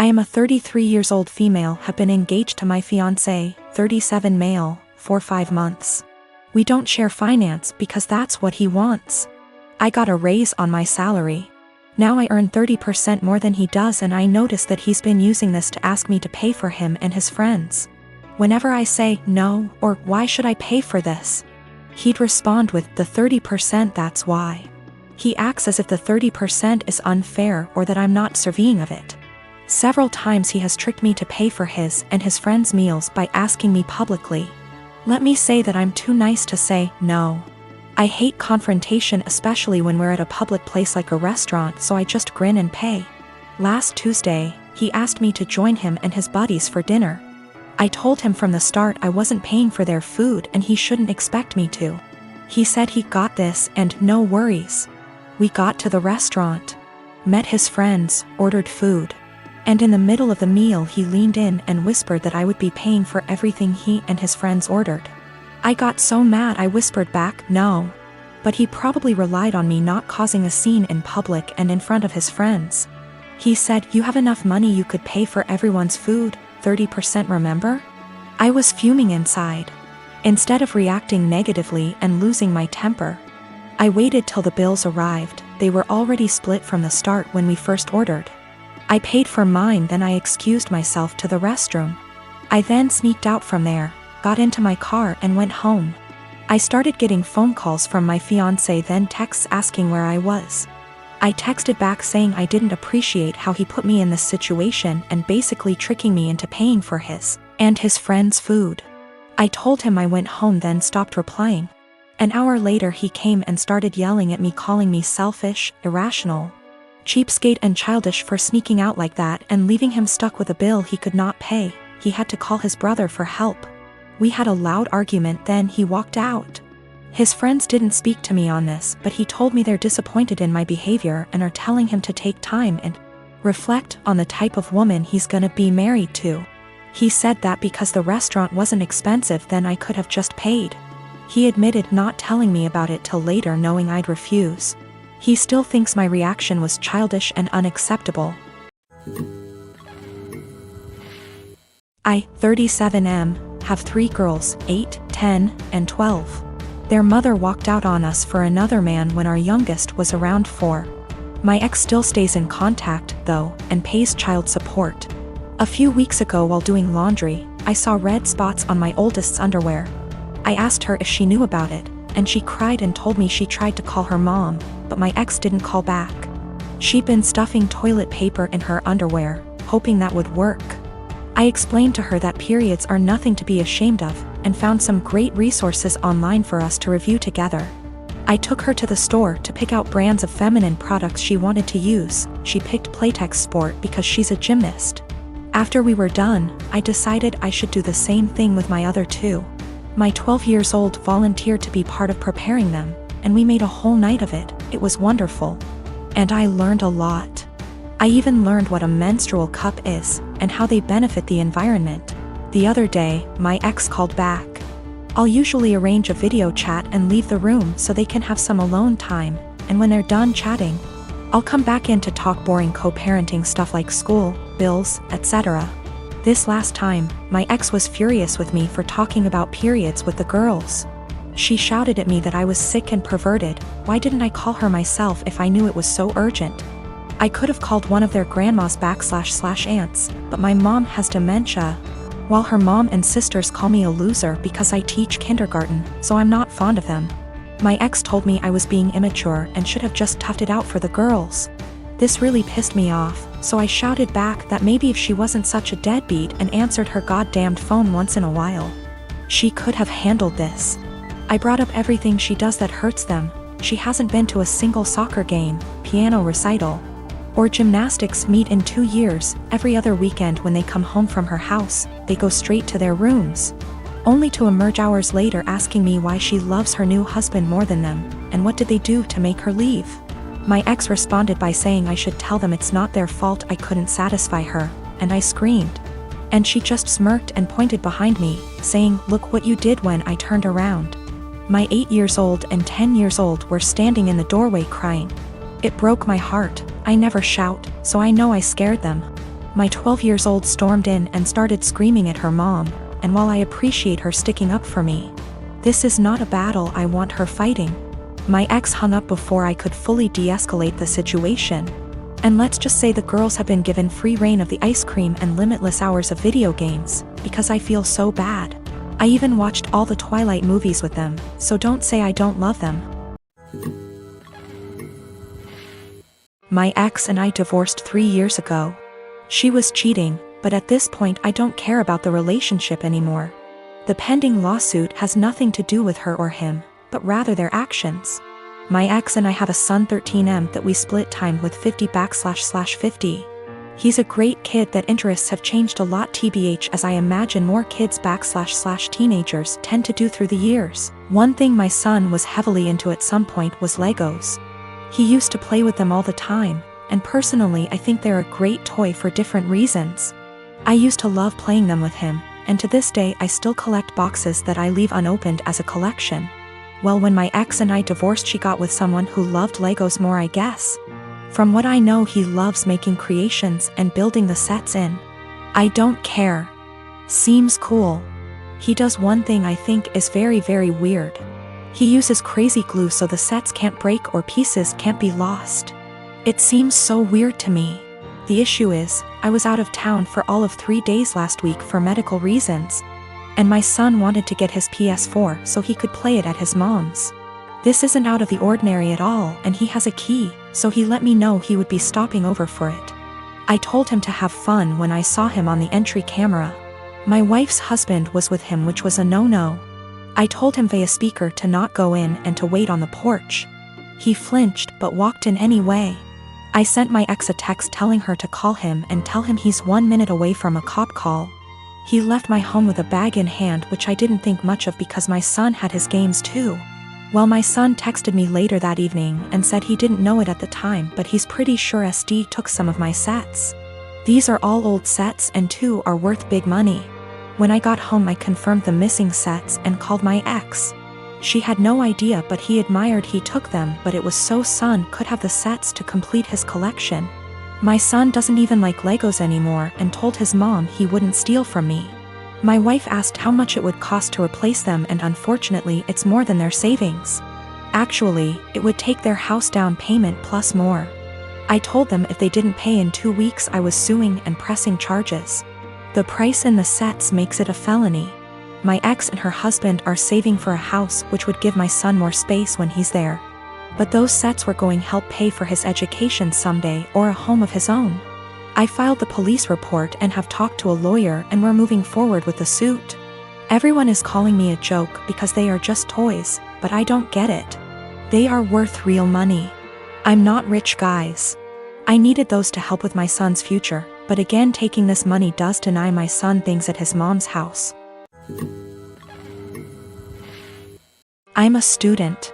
I am a 33 years old female, have been engaged to my fiancé, 37 male, for 5 months. We don't share finance because that's what he wants. I got a raise on my salary. Now I earn 30% more than he does, and I notice that he's been using this to ask me to pay for him and his friends. Whenever I say no, or why should I pay for this, he'd respond with the 30%, that's why. He acts as if the 30% is unfair or that I'm not deserving of it. Several times he has tricked me to pay for his and his friends' meals by asking me publicly. Let me say that I'm too nice to say no. I hate confrontation, especially when we're at a public place like a restaurant, so I just grin and pay. Last Tuesday, he asked me to join him and his buddies for dinner. I told him from the start I wasn't paying for their food and he shouldn't expect me to. He said he got this and no worries. We got to the restaurant, met his friends, ordered food. And in the middle of the meal he leaned in and whispered that I would be paying for everything he and his friends ordered. I got so mad I whispered back, no. But he probably relied on me not causing a scene in public and in front of his friends. He said, you have enough money, you could pay for everyone's food, 30%, remember? I was fuming inside. Instead of reacting negatively and losing my temper, I waited till the bills arrived. They were already split from the start when we first ordered. I paid for mine, then I excused myself to the restroom. I then sneaked out from there, got into my car and went home. I started getting phone calls from my fiancé, then texts asking where I was. I texted back saying I didn't appreciate how he put me in this situation and basically tricking me into paying for his and his friends' food. I told him I went home, then stopped replying. An hour later he came and started yelling at me, calling me selfish, irrational, cheapskate and childish for sneaking out like that and leaving him stuck with a bill he could not pay. He had to call his brother for help. We had a loud argument, then he walked out. His friends didn't speak to me on this, but he told me they're disappointed in my behavior and are telling him to take time and reflect on the type of woman he's gonna be married to. He said that because the restaurant wasn't expensive, then I could have just paid. He admitted not telling me about it till later, knowing I'd refuse. He still thinks my reaction was childish and unacceptable. I, 37M, have 3 girls, 8, 10, and 12. Their mother walked out on us for another man when our youngest was around 4. My ex still stays in contact, though, and pays child support. A few weeks ago while doing laundry, I saw red spots on my oldest's underwear. I asked her if she knew about it, and she cried and told me she tried to call her mom, but my ex didn't call back. She'd been stuffing toilet paper in her underwear, hoping that would work. I explained to her that periods are nothing to be ashamed of, and found some great resources online for us to review together. I took her to the store to pick out brands of feminine products she wanted to use. She picked Playtex Sport because she's a gymnast. After we were done, I decided I should do the same thing with my other 2. My 12 years old volunteered to be part of preparing them, and we made a whole night of it. It was wonderful. And I learned a lot. I even learned what a menstrual cup is, and how they benefit the environment. The other day, my ex called back. I'll usually arrange a video chat and leave the room so they can have some alone time, and when they're done chatting, I'll come back in to talk boring co-parenting stuff like school, bills, etc. This last time, my ex was furious with me for talking about periods with the girls. She shouted at me that I was sick and perverted. Why didn't I call her myself if I knew it was so urgent? I could have called one of their grandmas / aunts, but my mom has dementia, while her mom and sisters call me a loser because I teach kindergarten, so I'm not fond of them. My ex told me I was being immature and should have just toughed it out for the girls. This really pissed me off, so I shouted back that maybe if she wasn't such a deadbeat and answered her goddamned phone once in a while, she could have handled this. I brought up everything she does that hurts them. She hasn't been to a single soccer game, piano recital, or gymnastics meet in 2 years. Every other weekend when they come home from her house, they go straight to their rooms, only to emerge hours later asking me why she loves her new husband more than them, and what did they do to make her leave. My ex responded by saying I should tell them it's not their fault I couldn't satisfy her, and I screamed. And she just smirked and pointed behind me, saying, "Look what you did," when I turned around. My 8 years old and 10 years old were standing in the doorway crying. It broke my heart. I never shout, so I know I scared them. My 12 years old stormed in and started screaming at her mom, and while I appreciate her sticking up for me, this is not a battle I want her fighting. My ex hung up before I could fully de-escalate the situation. And let's just say the girls have been given free reign of the ice cream and limitless hours of video games, because I feel so bad. I even watched all the Twilight movies with them, so don't say I don't love them. My ex and I divorced 3 years ago. She was cheating, but at this point I don't care about the relationship anymore. The pending lawsuit has nothing to do with her or him, but rather their actions. My ex and I have a son 13M that we split time with 50//50. He's a great kid that interests have changed a lot tbh as I imagine more kids / teenagers tend to do through the years. One thing my son was heavily into at some point was Legos. He used to play with them all the time, and personally I think they're a great toy for different reasons. I used to love playing them with him, and to this day I still collect boxes that I leave unopened as a collection. Well, when my ex and I divorced, she got with someone who loved Legos more, I guess. From what I know, he loves making creations and building the sets in. I don't care. Seems cool. He does one thing I think is very, very weird. He uses crazy glue so the sets can't break or pieces can't be lost. It seems so weird to me. The issue is, I was out of town for all of 3 days last week for medical reasons. And my son wanted to get his PS4 so he could play it at his mom's. This isn't out of the ordinary at all, and he has a key, so he let me know he would be stopping over for it. I told him to have fun when I saw him on the entry camera. My wife's husband was with him, which was a no-no. I told him via speaker to not go in and to wait on the porch. He flinched but walked in anyway. I sent my ex a text telling her to call him and tell him he's 1 minute away from a cop call. He left my home with a bag in hand, which I didn't think much of because my son had his games too. Well, my son texted me later that evening and said he didn't know it at the time, but he's pretty sure SD took some of my sets. These are all old sets and 2 are worth big money. When I got home I confirmed the missing sets and called my ex. She had no idea, but he admired he took them, but it was so son could have the sets to complete his collection. My son doesn't even like Legos anymore and told his mom he wouldn't steal from me. My wife asked how much it would cost to replace them, and unfortunately it's more than their savings. Actually, it would take their house down payment plus more. I told them if they didn't pay in 2 weeks I was suing and pressing charges. The price in the sets makes it a felony. My ex and her husband are saving for a house which would give my son more space when he's there. But those sets were going to help pay for his education someday or a home of his own. I filed the police report and have talked to a lawyer, and we're moving forward with the suit. Everyone is calling me a joke because they are just toys, but I don't get it. They are worth real money. I'm not rich, guys. I needed those to help with my son's future, but again taking this money does deny my son things at his mom's house. I'm a student.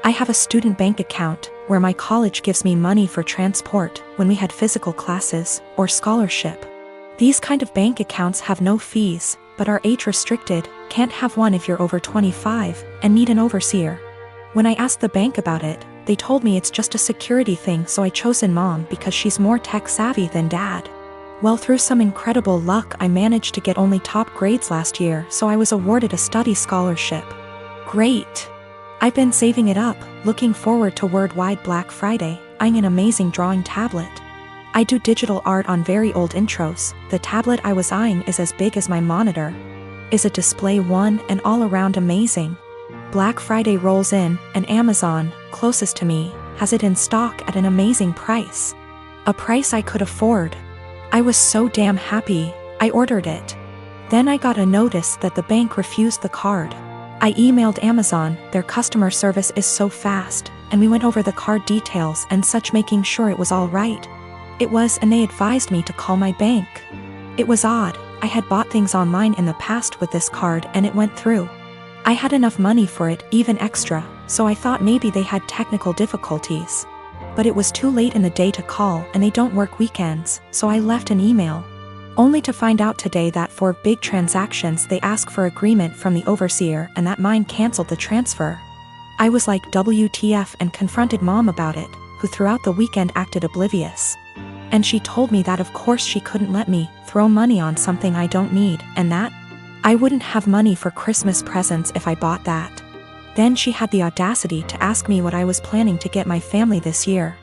I have a student bank account where my college gives me money for transport when we had physical classes or scholarship. These kind of bank accounts have no fees, but are age restricted, can't have one if you're over 25, and need an overseer. When I asked the bank about it, they told me it's just a security thing, so I chosen mom because she's more tech savvy than dad. Well, through some incredible luck I managed to get only top grades last year, so I was awarded a study scholarship. Great! I've been saving it up, looking forward to Worldwide Black Friday, eyeing an amazing drawing tablet. I do digital art on very old intros. The tablet I was eyeing is as big as my monitor. Is a display one and all around amazing. Black Friday rolls in, and Amazon, closest to me, has it in stock at an amazing price. A price I could afford. I was so damn happy, I ordered it. Then I got a notice that the bank refused the card. I emailed Amazon, their customer service is so fast, and we went over the card details and such, making sure it was all right. It was, and they advised me to call my bank. It was odd, I had bought things online in the past with this card and it went through. I had enough money for it, even extra, so I thought maybe they had technical difficulties. But it was too late in the day to call, and they don't work weekends, so I left an email. Only to find out today that for big transactions they ask for agreement from the overseer, and that mine canceled the transfer. I was like WTF and confronted mom about it, who throughout the weekend acted oblivious. And she told me that of course she couldn't let me throw money on something I don't need, and that I wouldn't have money for Christmas presents if I bought that. Then she had the audacity to ask me what I was planning to get my family this year.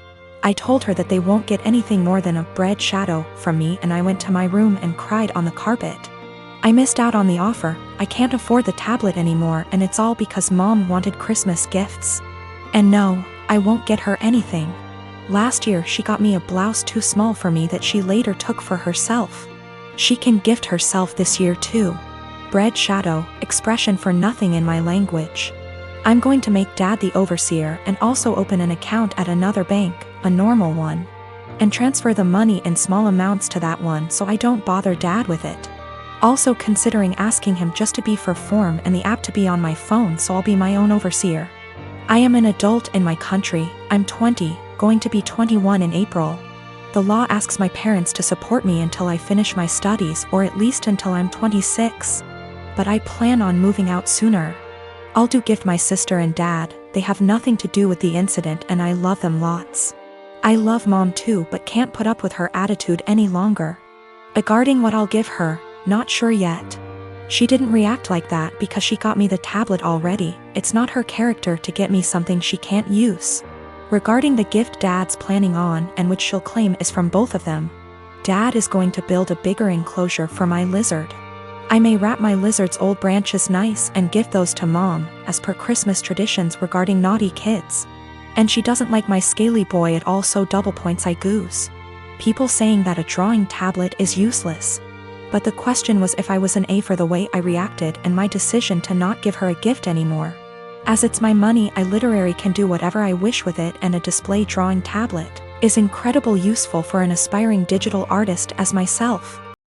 I told her that they won't get anything more than a bread shadow from me, and I went to my room and cried on the carpet. I missed out on the offer. I can't afford the tablet anymore, and it's all because Mom wanted Christmas gifts. And no, I won't get her anything. Last year she got me a blouse too small for me that she later took for herself. She can gift herself this year too. Bread shadow, expression for nothing in my language. I'm going to make Dad the overseer and also open an account at another bank, a normal one, and transfer the money in small amounts to that one so I don't bother Dad with it. Also considering asking him just to be for form and the app to be on my phone so I'll be my own overseer. I am an adult in my country. I'm 20, going to be 21 in April. The law asks my parents to support me until I finish my studies, or at least until I'm 26. But I plan on moving out sooner. I'll do gift my sister and Dad. They have nothing to do with the incident and I love them lots. I love Mom too, but can't put up with her attitude any longer. Regarding what I'll give her, not sure yet. She didn't react like that because she got me the tablet already. It's not her character to get me something she can't use. Regarding the gift Dad's planning on, and which she'll claim is from both of them, Dad is going to build a bigger enclosure for my lizard. I may wrap my lizard's old branches nice and give those to Mom, as per Christmas traditions regarding naughty kids. And she doesn't like my scaly boy at all, so double points I goose. People saying that a drawing tablet is useless. But the question was if I was an A for the way I reacted and my decision to not give her a gift anymore. As it's my money, I literally can do whatever I wish with it, and a display drawing tablet is incredibly useful for an aspiring digital artist as myself.